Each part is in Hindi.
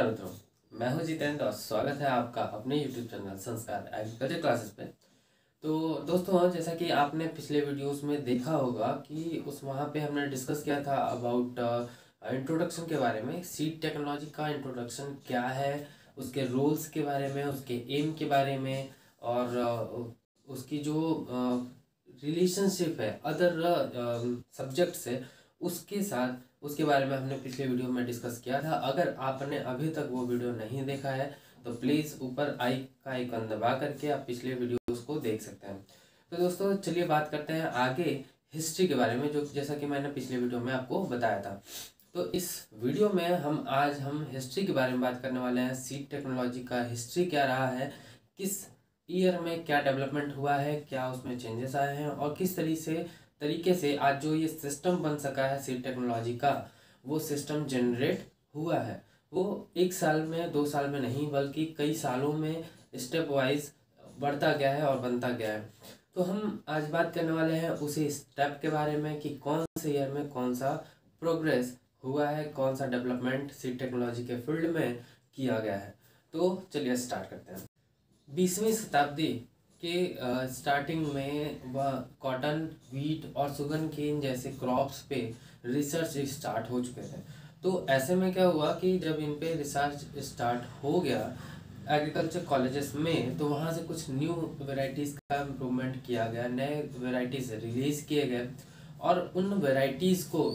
नमस्कार मित्रों, मैं हूं जितेंद्र और स्वागत है आपका अपने YouTube चैनल संस्कार एग्रीकल्चर क्लासेस पे। तो दोस्तों, जैसा कि आपने पिछले वीडियोस में देखा होगा कि वहाँ पे हमने डिस्कस किया था अबाउट इंट्रोडक्शन के बारे में। सीड टेक्नोलॉजी का इंट्रोडक्शन क्या है, उसके रोल्स के बारे में, उसके एम के बारे में और उसकी जो रिलेशनशिप है अदर सब्जेक्ट से उसके साथ, उसके बारे में हमने पिछले वीडियो में डिस्कस किया था। अगर आपने अभी तक वो वीडियो नहीं देखा है तो प्लीज़ ऊपर आई का आइकन दबा करके आप पिछले वीडियोस को देख सकते हैं। तो दोस्तों चलिए बात करते हैं आगे हिस्ट्री के बारे में, जो जैसा कि मैंने पिछले वीडियो में आपको बताया था। तो इस वीडियो में हम हिस्ट्री के बारे में बात करने वाले हैं। सीड टेक्नोलॉजी का हिस्ट्री क्या रहा है, किस ईयर में क्या डेवलपमेंट हुआ है, क्या उसमें चेंजेस आए हैं और किस तरीके से आज जो ये सिस्टम बन सका है सीड टेक्नोलॉजी का, वो सिस्टम जनरेट हुआ है। वो एक साल में, 2 साल में नहीं, बल्कि कई सालों में स्टेप वाइज बढ़ता गया है और बनता गया है। तो हम आज बात करने वाले हैं उसी स्टेप के बारे में कि कौन से ईयर में कौन सा प्रोग्रेस हुआ है, कौन सा डेवलपमेंट सीड टेक्नोलॉजी के फील्ड में किया गया है। तो चलिए स्टार्ट करते हैं। 20वीं शताब्दी के स्टार्टिंग में वह कॉटन, व्हीट और सुगरकेन जैसे क्रॉप्स पे रिसर्च स्टार्ट हो चुके थे। तो ऐसे में क्या हुआ कि जब इन पे रिसर्च स्टार्ट हो गया एग्रीकल्चर कॉलेजेस में, तो वहाँ से कुछ न्यू वेराइटीज़ का इम्प्रूवमेंट किया गया, नए वेराइटीज़ रिलीज़ किए गए और उन वेराइटीज़ को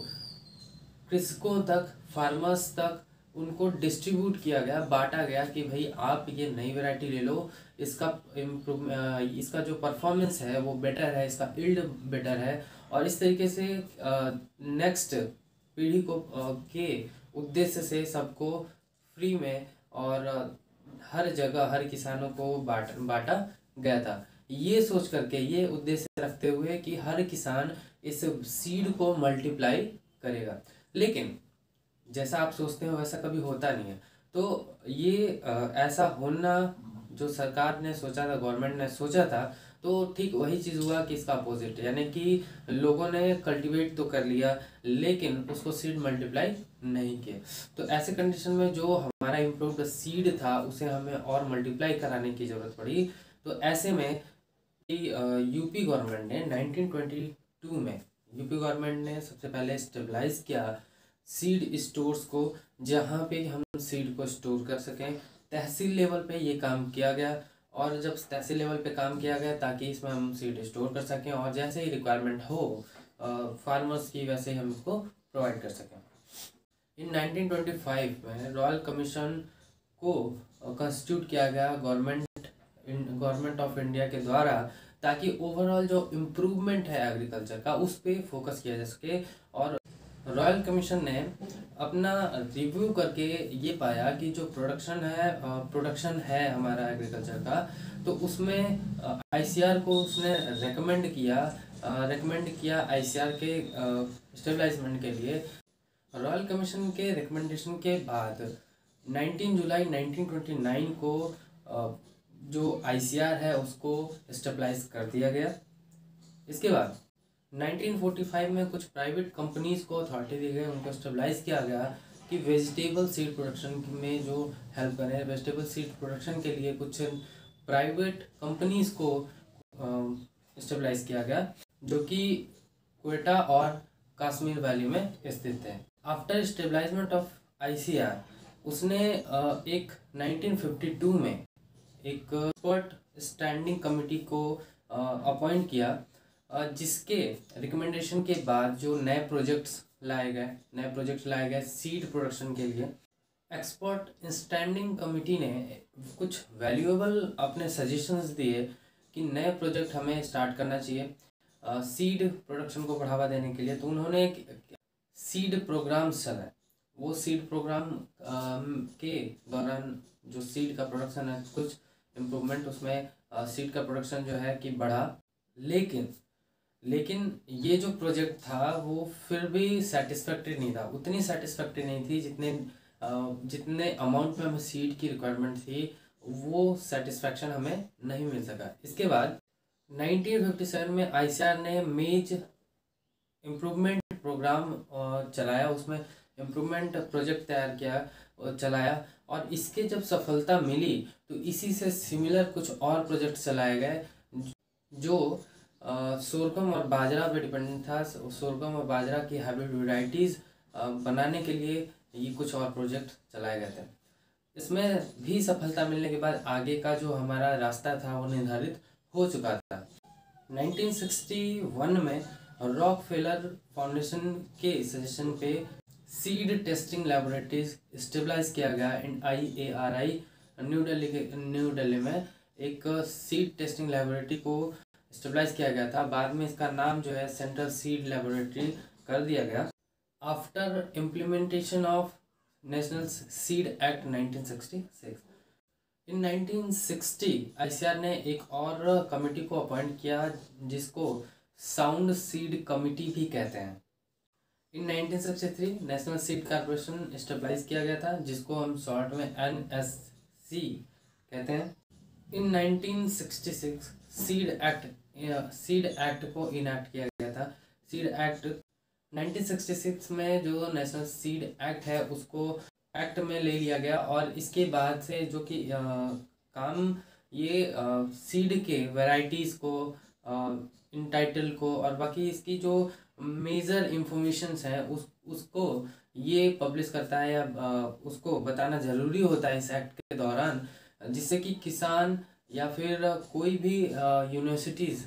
कृषकों तक, फार्मर्स तक उनको डिस्ट्रीब्यूट किया गया, बांटा गया कि भाई आप ये नई वैरायटी ले लो, इसका जो परफॉर्मेंस है वो बेटर है, इसका यील्ड बेटर है। और इस तरीके से नेक्स्ट पीढ़ी को के उद्देश्य से सबको फ्री में और हर जगह हर किसानों को बांटा गया था। ये सोच करके, ये उद्देश्य रखते हुए कि हर किसान इस सीड को मल्टीप्लाई करेगा। लेकिन जैसा आप सोचते हो वैसा कभी होता नहीं है। तो ये ऐसा होना जो सरकार ने सोचा था, गवर्नमेंट ने सोचा था, तो ठीक वही चीज़ हुआ कि इसका अपोजिट, यानी कि लोगों ने कल्टीवेट तो कर लिया लेकिन उसको सीड मल्टीप्लाई नहीं किया। तो ऐसे कंडीशन में जो हमारा इम्प्रूव्ड सीड था उसे हमें और मल्टीप्लाई कराने की ज़रूरत पड़ी। तो ऐसे में यूपी गवर्नमेंट ने 1922 में यूपी गवर्नमेंट ने सबसे पहले स्टेबलाइज किया सीड स्टोर्स को, जहाँ पे हम सीड को स्टोर कर सकें। तहसील लेवल पे ये काम किया गया और जब तहसील लेवल पे काम किया गया ताकि इसमें हम सीड स्टोर कर सकें और जैसे ही रिक्वायरमेंट हो फार्मर्स की, वैसे ही हम इसको प्रोवाइड कर सकें। इन 1925 में रॉयल कमीशन को कंस्टिट्यूट किया गया गवर्नमेंट ऑफ इंडिया के द्वारा, ताकि ओवरऑल जो इम्प्रूवमेंट है एग्रीकल्चर का उस पर फोकस किया जा सके। और रॉयल कमीशन ने अपना रिव्यू करके ये पाया कि जो प्रोडक्शन है हमारा एग्रीकल्चर का, तो उसमें आईसीआर को उसने रेकमेंड किया आईसीआर के स्टेबलाइजमेंट के लिए। रॉयल कमीशन के रिकमेंडेशन के बाद 19 जुलाई 1929 को जो आईसीआर है उसको स्टेबलाइज कर दिया गया। इसके बाद 1945 में कुछ प्राइवेट कंपनीज को अथॉरिटी दी गई, उनको स्टेबलाइज किया गया कि वेजिटेबल सीड प्रोडक्शन में जो हेल्प करें। वेजिटेबल सीड प्रोडक्शन के लिए कुछ प्राइवेट कंपनीज को स्टेबलाइज किया गया, जो कि क्वेटा और कश्मीर वैली में स्थित है। आफ्टर स्टेबलाइजमेंट ऑफ आईसीआर उसने एक 1952 में एक एक्सपर्ट स्टैंडिंग कमेटी को अपॉइंट किया, जिसके रिकमेंडेशन के बाद जो नए प्रोजेक्ट्स लाए गए सीड प्रोडक्शन के लिए। एक्सपर्ट स्टैंडिंग कमेटी ने कुछ वैल्यूएबल अपने सजेशंस दिए कि नए प्रोजेक्ट हमें स्टार्ट करना चाहिए सीड प्रोडक्शन को बढ़ावा देने के लिए। तो उन्होंने एक सीड प्रोग्राम चलाया। वो सीड प्रोग्राम के दौरान जो सीड का प्रोडक्शन है, कुछ इम्प्रूवमेंट उसमें सीड का प्रोडक्शन जो है कि बढ़ा। लेकिन ये जो प्रोजेक्ट था वो फिर भी सेटिस्फैक्टरी नहीं था, उतनी सेटिस्फैक्टरी नहीं थी जितने अमाउंट में हमें सीड की रिक्वायरमेंट थी, वो सेटिस्फैक्शन हमें नहीं मिल सका। इसके बाद 1957 में आईसीआर ने मेज इम्प्रूवमेंट प्रोग्राम चलाया। उसमें इम्प्रूवमेंट प्रोजेक्ट तैयार किया और चलाया, और इसके जब सफलता मिली तो इसी से सिमिलर कुछ और प्रोजेक्ट चलाए गए जो सोरगम और बाजरा पे डिपेंडेंट था। सोरगम और बाजरा की हाइब्रिड वैरायटीज़ बनाने के लिए ये कुछ और प्रोजेक्ट चलाए गए थे। इसमें भी सफलता मिलने के बाद आगे का जो हमारा रास्ता था वो निर्धारित हो चुका था। 1961 में रॉकफेलर फाउंडेशन के सजेशन पे सीड टेस्टिंग लैबोरेटरीज स्टेबलाइज किया गया इन IARI न्यू दिल्ली में एक सीड टेस्टिंग लैबोरेटरी को स्टेबलाइज किया गया था। बाद में इसका नाम जो है सेंट्रल सीड लैबोरेटरी कर दिया गया। After implementation of national seed act 1966, in 1960 ICAR ने एक और कमेटी को अपॉइंट किया जिसको साउंड सीड कमेटी भी कहते हैं। इन 1963 नेशनल सीड कॉर्पोरेशन स्टेबलाइज किया गया था जिसको हम शॉर्ट में NSC कहते हैं। इन 1966 सीड एक्ट को इनैक्ट किया गया था। सीड एक्ट 1966 में जो नेशनल सीड एक्ट है उसको एक्ट में ले लिया गया, और इसके बाद से जो कि काम ये सीड के वैरायटीज़ को, इन टाइटल को और बाकी इसकी जो मेजर इंफॉर्मेशंस हैं उसको ये पब्लिश करता है या उसको बताना ज़रूरी होता है इस एक्ट के दौरान, जिससे कि किसान या फिर कोई भी यूनिवर्सिटीज़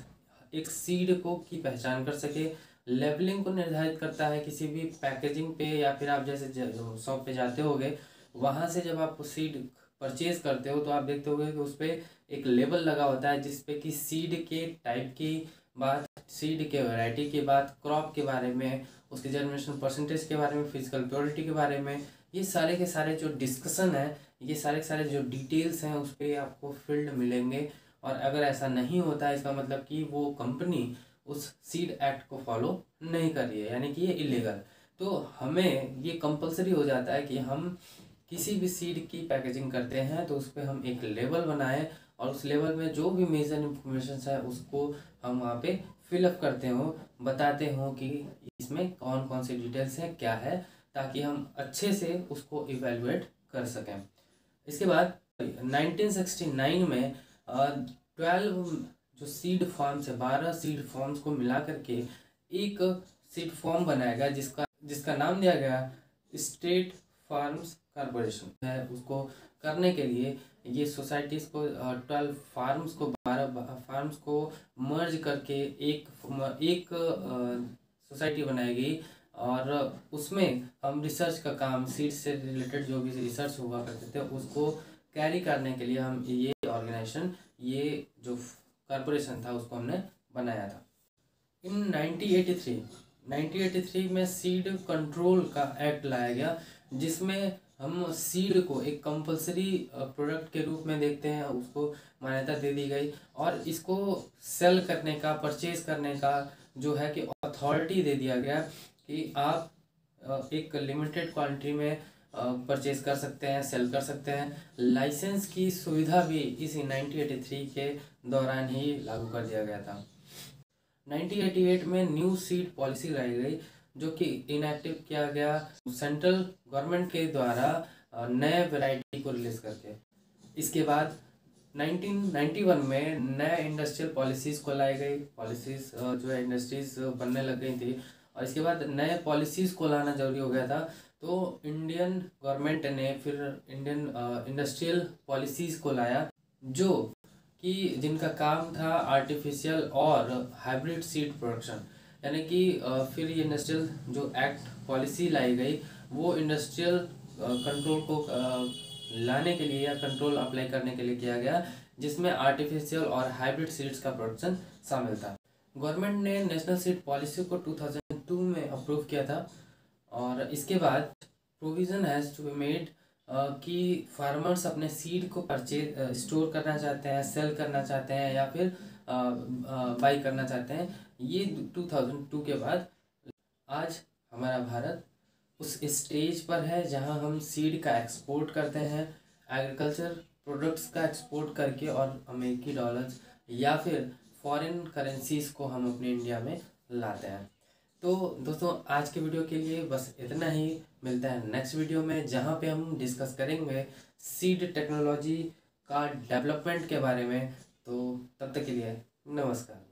एक सीड को की पहचान कर सके। लेबलिंग को निर्धारित करता है किसी भी पैकेजिंग पे, या फिर आप जैसे शॉप पे जाते होगे वहाँ से जब आप सीड परचेज करते हो तो आप देखते होगे कि उस पर एक लेबल लगा होता है जिस पे कि सीड के टाइप की बात, सीड के वैरायटी की बात, क्रॉप के बारे में, उसके जर्मिनेशन परसेंटेज के बारे में, फिजिकल प्योरिटी के बारे में, ये सारे के सारे जो डिस्कशन है, ये सारे के सारे जो डिटेल्स हैं उस पर आपको फील्ड मिलेंगे। और अगर ऐसा नहीं होता है इसका मतलब कि वो कंपनी उस सीड एक्ट को फॉलो नहीं कर रही है, यानी कि ये इलीगल। तो हमें ये कंपलसरी हो जाता है कि हम किसी भी सीड की पैकेजिंग करते हैं तो उस पर हम एक लेबल बनाएं, और उस लेबल में जो भी मेजर इंफॉर्मेशन है उसको हम वहाँ पे फिलअप करते हो, बताते हो कि इसमें कौन कौन सी डिटेल्स हैं, क्या है, ताकि हम अच्छे से उसको इवेलुएट कर सकें। इसके बाद 1969 में 12 जो सीड फॉर्म्स है, 12 सीड फॉर्म्स को मिला करके एक सीड फॉर्म बनाया गया जिसका नाम दिया गया स्टेट फार्म्स कॉर्पोरेशन है। उसको करने के लिए ये सोसाइटीज़ को 12 फार्म्स को 12 फार्म्स को मर्ज करके एक सोसाइटी बनाई गई, और उसमें हम रिसर्च का काम, सीड से रिलेटेड जो भी रिसर्च हुआ करते थे उसको कैरी करने के लिए हम ये ऑर्गेनाइजेशन, ये जो कॉर्पोरेशन था उसको हमने बनाया था। इन 1983 में सीड कंट्रोल का एक्ट लाया गया जिसमें हम सीड को एक कंपलसरी प्रोडक्ट के रूप में देखते हैं, उसको मान्यता दे दी गई, और इसको सेल करने का, परचेज करने का जो है कि अथॉरिटी दे दिया गया कि आप एक लिमिटेड क्वांटिटी में परचेज कर सकते हैं, सेल कर सकते हैं। लाइसेंस की सुविधा भी इसी 1983 के दौरान ही लागू कर दिया गया था। 1988 में न्यू सीड पॉलिसी लाई गई जो कि इनएक्टिव किया गया सेंट्रल गवर्नमेंट के द्वारा नए वैरायटी को रिलीज करके। इसके बाद 1991 में नए इंडस्ट्रियल पॉलिसीज़ को लाई गई, पॉलिसीज़ जो है इंडस्ट्रीज बनने लग गई थी, और इसके बाद नए पॉलिसीज़ को लाना जरूरी हो गया था। तो इंडियन गवर्नमेंट ने फिर इंडियन इंडस्ट्रियल पॉलिसीज़ को लाया जो कि जिनका काम था आर्टिफिशियल और हाइब्रिड सीड प्रोडक्शन, यानी कि फिर ये इंडस्ट्रियल जो एक्ट पॉलिसी लाई गई वो इंडस्ट्रियल कंट्रोल को लाने के लिए या कंट्रोल अप्लाई करने के लिए किया गया, जिसमें आर्टिफिशियल और हाइब्रिड सीड्स का प्रोडक्शन शामिल था। गवर्नमेंट ने नेशनल सीड पॉलिसी को 2002 में अप्रूव किया था, और इसके बाद provision has to be made कि फार्मर्स अपने सीड को परचेज स्टोर करना चाहते हैं, सेल करना चाहते हैं या फिर बाई करना चाहते हैं। ये 2002 के बाद आज हमारा भारत उस स्टेज पर है जहां हम सीड का एक्सपोर्ट करते हैं, एग्रीकल्चर प्रोडक्ट्स का एक्सपोर्ट करके, और अमेरिकी डॉलर्स या फिर फॉरेन करेंसीज को हम अपने इंडिया में लाते हैं। तो दोस्तों आज के वीडियो के लिए बस इतना ही। मिलता है नेक्स्ट वीडियो में, जहाँ पे हम डिस्कस करेंगे सीड टेक्नोलॉजी का डेवलपमेंट के बारे में। तो तब तक के लिए नमस्कार।